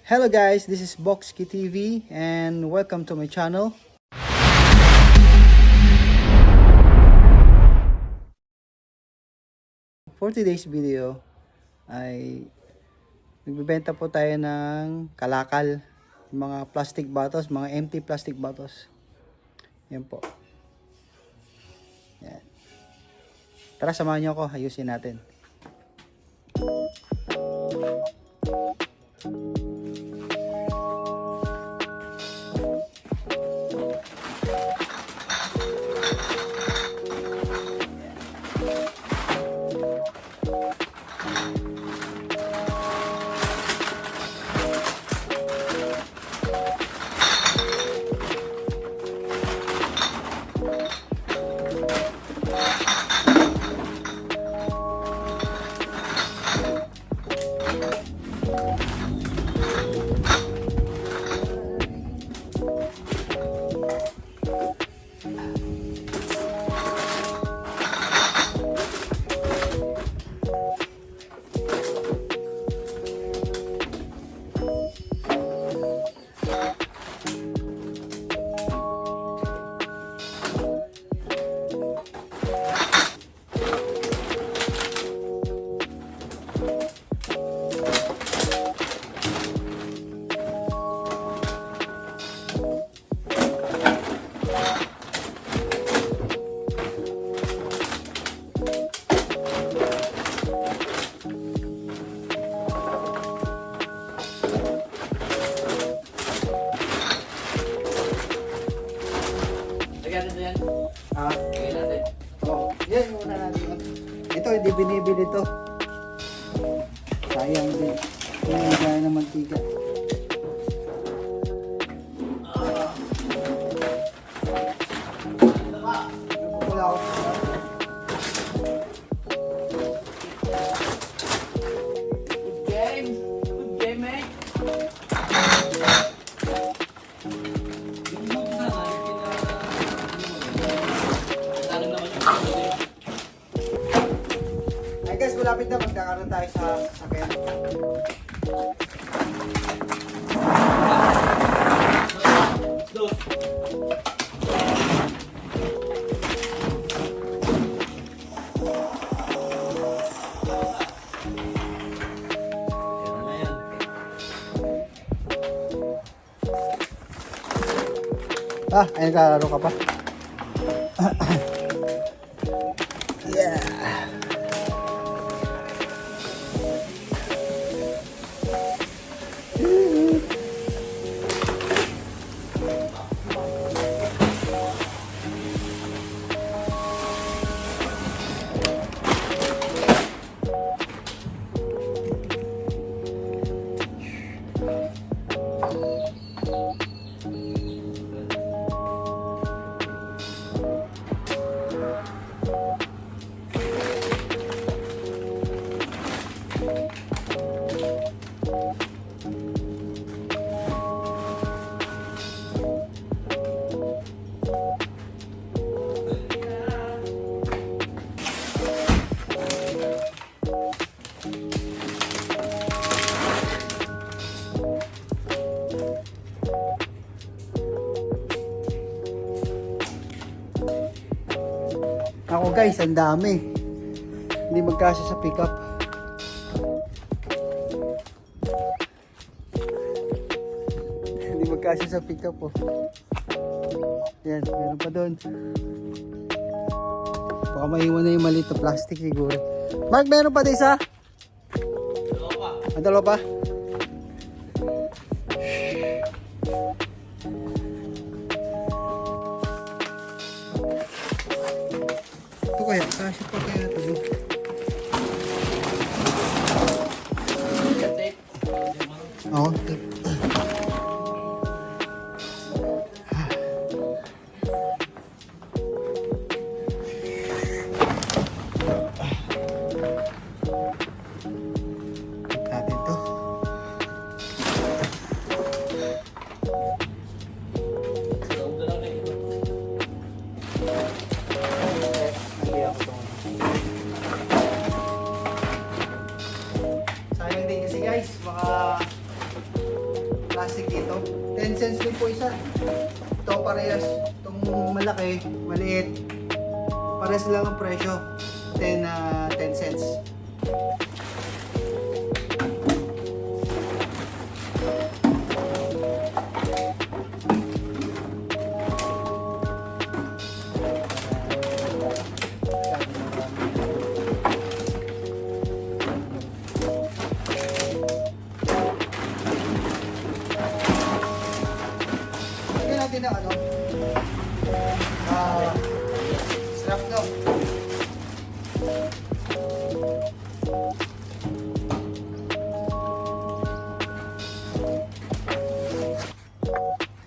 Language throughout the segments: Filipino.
Hello guys, this is Boxkey TV and welcome to my channel. For today's video ay nagbebenta po tayo ng kalakal, mga plastic bottles, mga empty plastic bottles. Yan po. Yan. Tara, samahan niyo ako, ayusin natin. Yan muna natin. Ito hindi binibili to. Sayang din. Yung gaya ng mantika. Wala ako. Good game. Good game, mate. Ay guys, malapit na magkakaroon tayo sa sakyan. Ayun, kalaro ka pa. Yeah. Ako guys, ang dami. Hindi magkasya sa pickup. Hindi magkasya sa pickup oh. Yan, meron pa doon. Baka maiwan na yung maliit na plastic siguro. Mark, meron pa din isa? Dalawa pa. Ah, dalawa pa? Ito kaya, kasya pa kaya ito. Oo, tape. Natin to. Sayang din kasi guys, baka plastic dito. 10 cents din po isa. Ito parehas. Itong malaki, maliit. Parehas lang ang presyo. 10 cents. Lagyan natin ng ano? Strap daw.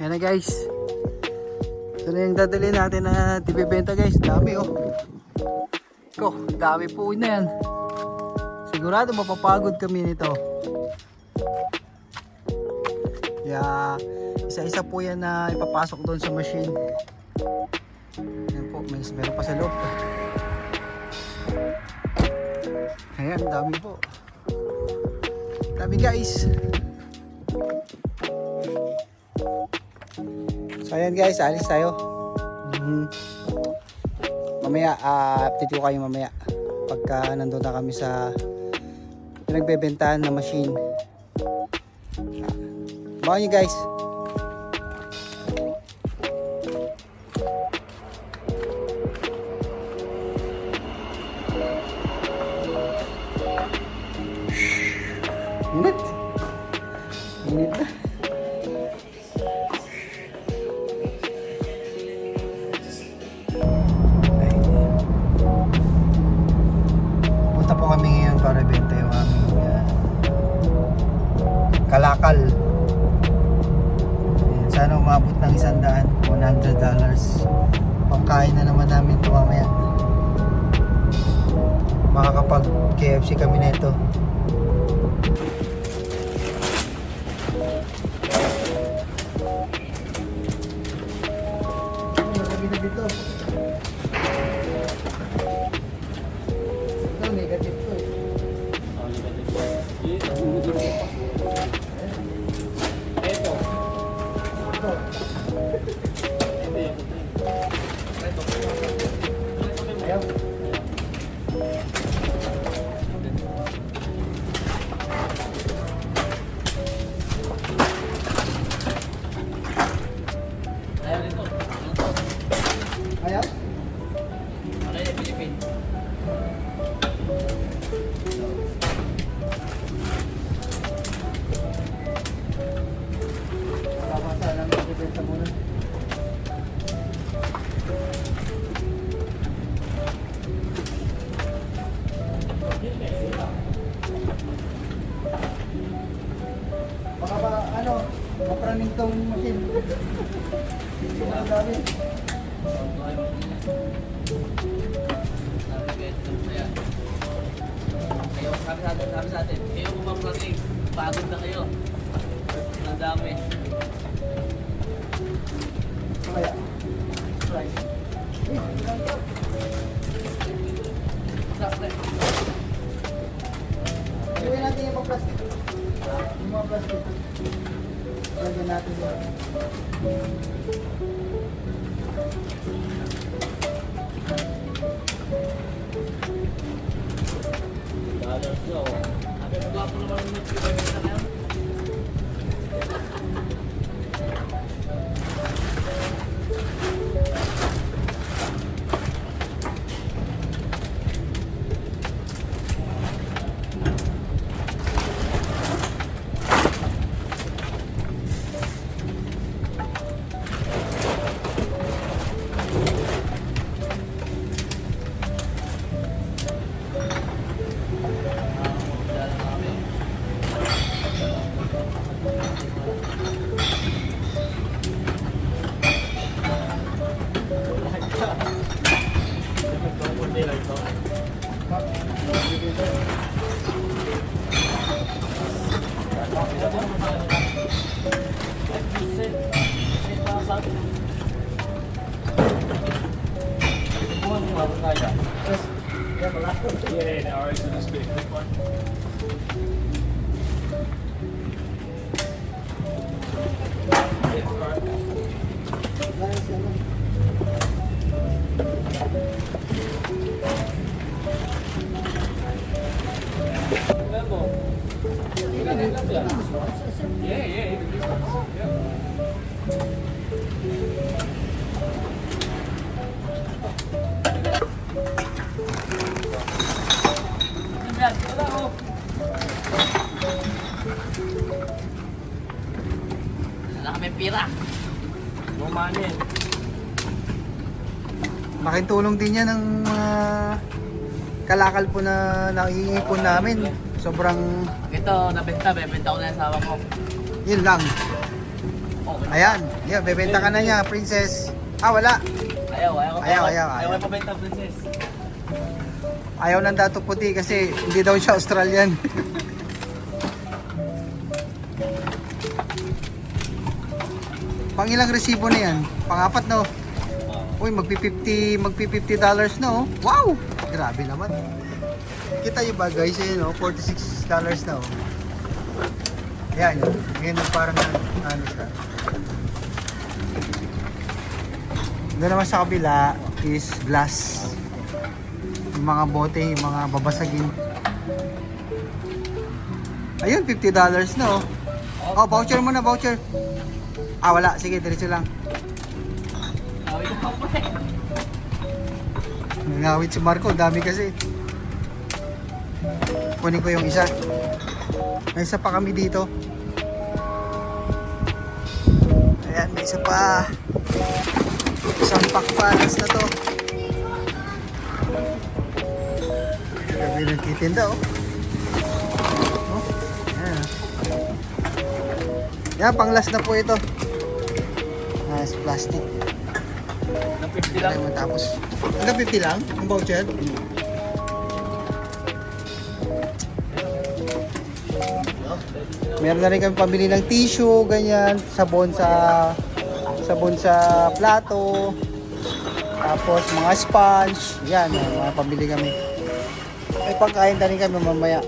Ayan na guys. Ito na yung dadali natin na ibibenta guys. Dami oh. Ko, dami po na yan. Sigurado mapapagod kami nito. Kaya isa-isa po yan na ipapasok doon sa machine. Ayan po, meron pa sa loob. Ayan, dami po. Dami guys. So ayan guys, alis tayo. Mamaya, update ko kayo mamaya. Pagka nandun na kami sa pinagbebentahan na machine. Abangan nyo guys. Init. Init na. Punta po kami ngayon para benta yung aming kalakal. Ayan, sana umabot ng $100. Pangkain na naman namin ito mamaya. Makakapag KFC kami na ito. Dito. Ito, negative to eh. Ito. Ito. Ayaw. Ayaw dito. Ayaw? Okay na Philippine. Papasa lang yung ibenta muna. Baka ba, ano, mapraning tong machine. Sobrang dami. Sabi sa atin, kayo kumamrating, pagod na kayo. Ang dami. Kaya, price. Ilan to? Gawin natin yung pang-plastic. Yung mga plastic. Lagyan natin yun. Yeah, now it's in this big one. Wala kami pira. No money. Laking tulong din yan ng mga kalakal po na naiipon namin. Sobrang, Ito, nabenta. Bebenta ko na yung asawa ko. yun lang. Okay. Ayan, yeah, bebenta ka na niya, princess. Ah, wala. Ayaw. Ayaw. Ayaw ko pabenta, princess. Ayaw ng dato puti kasi hindi daw siya Australian. Pang ilang resibo na yan? Pang-apat, no? Uy, magpi-$50 na, oh. Wow! Grabe naman. Kita nyo ba, guys? Yun, oh, $46 na, oh. Yan, yun parang ano siya. Doon naman sa kabila is glass. Yung mga bote, yung mga babasagin. Ayun, $50 na, oh. Oh, voucher muna, voucher. Ah, wala. Sige, diretso lang. Ayaw ko pa eh. Nangawit si Marco, dami kasi. Kunin ko yung isa. May isa pa kami dito. Ayan, may isa pa. Isang pakpalas na to. Sabi nagtitinda, oh. Oh, ayan. Yan, pang last na po ito. Nice, plastic. Ng 50 lang. Tayo matapos. Hanggang 50 lang? Ang voucher? Meron na rin kami pambili ng tissue, ganyan, sabon sa plato, tapos mga sponge, yan, mga pambili kami. May pagkain na rin kami mamaya.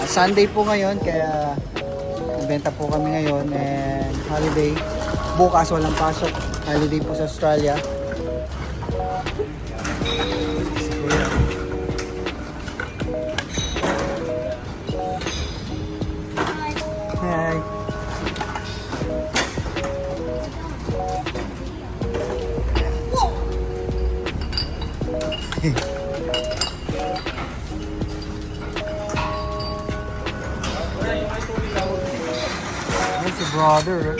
Sunday po ngayon, kaya nagbenta po kami ngayon and holiday. Bukas walang pasok, holiday po sa Australia. Hi. That's your brother.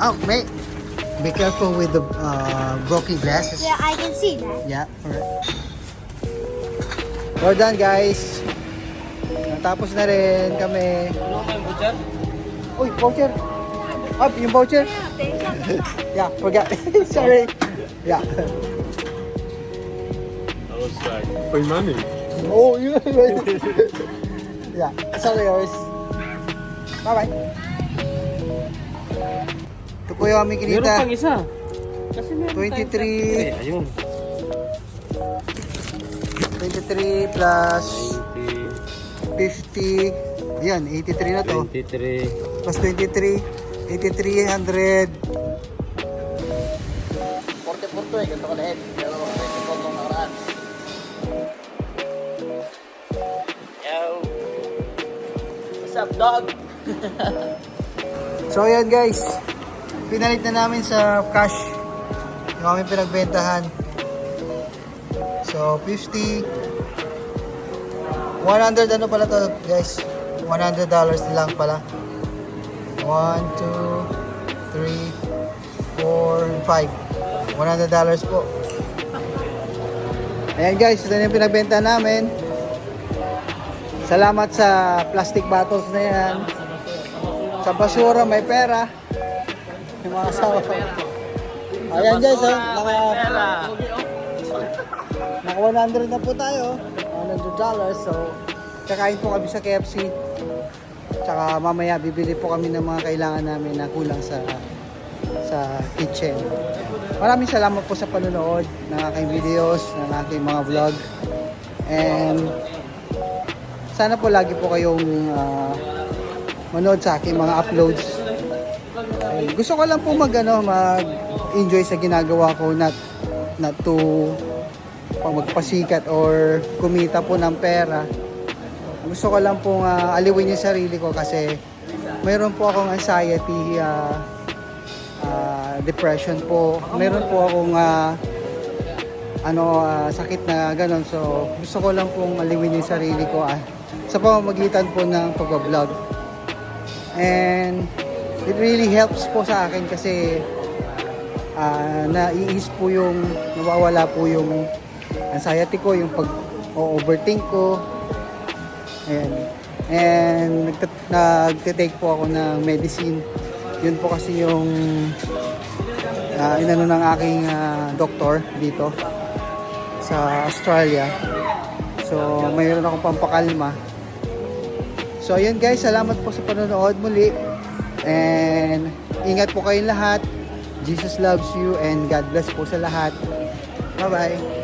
Oh, mate. Be careful with the broken glasses. Yeah, I can see that. Yeah, alright. Well done, guys. Natapos na rin kami. Ano ba yung butcher? Uy, voucher. Up, yung voucher. Yeah, forgot. Sorry. Yeah. I was like, free money. Oh, yun. Yeah, sorry, yours. Bye-bye. Ito po yung aming Meron kinita. pang isa. Kasi meron 23. Ayun. 23 plus 50. Ayan, 83 na to. 23. Plus 23. 8300. 44 to eh. Ganito ka lahat. Pero 24 tong nakaraan. Yo. What's up, dog? So ayan guys, pinalit na namin sa cash yung aming pinagbentahan. So 50, 100 ano pala to guys, $100 lang pala. 1, 2, 3, 4, 5, $100 po. Ayan guys, ito na yung pinagbenta namin. Salamat sa plastic bottles na yan. Sa basura may pera. Yung mga asawa ko. Ayan guys, naka 100 na po tayo. $100. So, kakain po kami sa KFC. Tsaka mamaya bibili po kami ng mga kailangan namin na kulang sa kitchen. Maraming salamat po sa panonood ng aking videos, ng aking mga vlog. And sana po lagi po kayong manood sa aking mga uploads. Gusto ko lang po mag-enjoy sa ginagawa ko, not to magpasikat or kumita po ng pera. Gusto ko lang pong aliwin yung sarili ko kasi mayroon po akong anxiety, depression po. Mayroon po akong sakit na ganon. So gusto ko lang pong aliwin yung sarili ko sa pamamagitan po ng pag-vlog. And it really helps po sa akin kasi naiis po nawawala po yung anxiety ko, yung pag-overthink ko. Ayan. And nagtitake po ako ng medicine. Yun po kasi yung inano ng aking doktor dito sa Australia. So mayroon akong pampakalma. So ayun guys, salamat po sa panonood muli. And ingat po kayong lahat. Jesus loves you and God bless po sa lahat. Bye bye.